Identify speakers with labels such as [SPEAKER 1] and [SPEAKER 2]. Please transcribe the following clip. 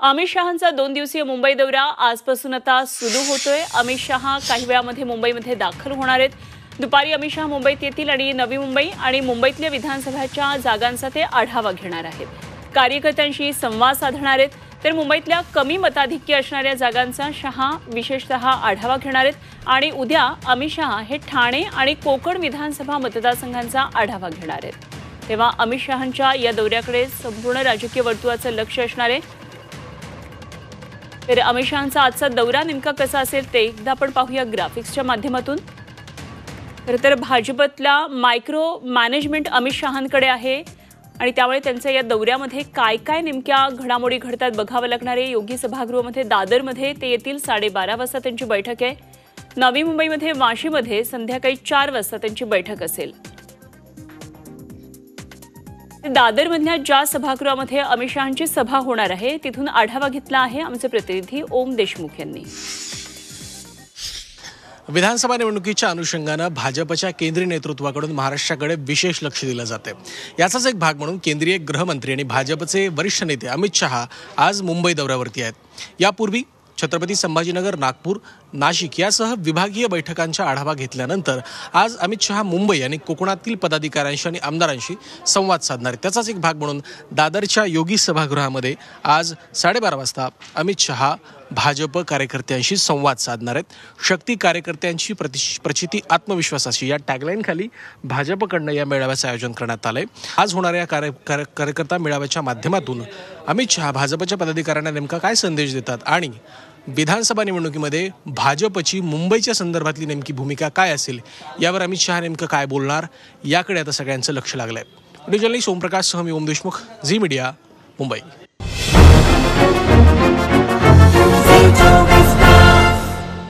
[SPEAKER 1] अमित शहांचा 2 दिवसीय मुंबई दौरा आजपासून आता सुरू होतोय। अमित शहा काही वेळामध्ये मुंबईमध्ये दाखल होणार आहेत। दुपारी अमित शहा मुंबईत येतील आणि नवी मुंबई आणि मुंबईतल्या विधानसभाच्या जागांचा ते आढावा घेणार आहेत। कार्यकर्त्यांशी संवाद साधणार आहेत। तर मुंबईतल्या कमी मताधिक्य असणाऱ्या जागांचा शहा विशेषतः आढावा घेणार आहेत आणि उद्या अमित शहा हे ठाणे आणि कोकण विधानसभा मतदारसंघांचा आढावा घेणार आहेत। तेव्हा अमित शहांच्या या दौऱ्याकडे संपूर्ण राजकीय वर्तुळाचं लक्ष असणार आहे। तर अमित शहांचा आजचा दौरा नेमका कसा असेल ते एकदा आपण पाहूया ग्राफिक्सच्या माध्यमातून। तर भाजपतला मायक्रो मॅनेजमेंट अमित शहांकडे आहे आणि त्यामुळे त्यांच्या या दौऱ्यामध्ये काय काय नेमक्या घडामोडी घडतात बघावं लागणार आहे। योगी सभागृहामध्ये दादरमध्ये ते येतील 12:30 वाजता त्यांची बैठक आहे। नवी मुंबईमध्ये वाशीमध्ये संध्याकाळी 4 वाजता त्यांची बैठक असेल। दादरमधल्या ज्या सभागृहामध्ये अमित शहांची सभा होणार आहे तिथून आढावा घेतला आहे आमचे प्रतिनिधी ओम देशमुख यांनी।
[SPEAKER 2] विधानसभा निवडणुकीच्या अनुषंगाने भाजपच्या केंद्रीय नेतृत्वाकडून महाराष्ट्राकडे विशेष लक्ष दिलं जाते। याचाच एक भाग म्हणून केंद्रीय गृहमंत्री आणि भाजपचे वरिष्ठ नेते अमित शहा आज मुंबई दौऱ्यावरती आहेत। यापूर्वी छत्रपती संभाजीनगर, नागपूर, नाशिक यासह विभागीय बैठकांचा आढावा घेतल्यानंतर आज अमित शहा मुंबई आणि कोकणातील पदाधिकाऱ्यांशी आणि आमदारांशी संवाद साधणार आहेत। त्याचाच एक भाग म्हणून दादरच्या योगी सभागृहामध्ये आज 12:30 वाजता अमित शहा भाजप कार्यकर्त्यांशी संवाद साधणार आहेत। शक्ती कार्यकर्त्यांची प्रचिती आत्मविश्वासाची या टॅगलाईनखाली भाजपकडनं या मेळाव्याचं आयोजन करण्यात आलंय। आज होणाऱ्या कार्यकर्ता मेळाव्याच्या माध्यमातून अमित शहा भाजपच्या पदाधिकाऱ्यांना नेमका काय संदेश देतात आणि विधानसभा निवडणुकीमध्ये भाजपची मुंबईच्या संदर्भातली नेमकी भूमिका काय असेल यावर अमित शहा नेमकं काय बोलणार याकडे आता सगळ्यांचं लक्ष लागलंय। व्हिडिओ जर्नलिस्ट ओमप्रकाश सह मी ओम देशमुख, झी मीडिया, मुंबई।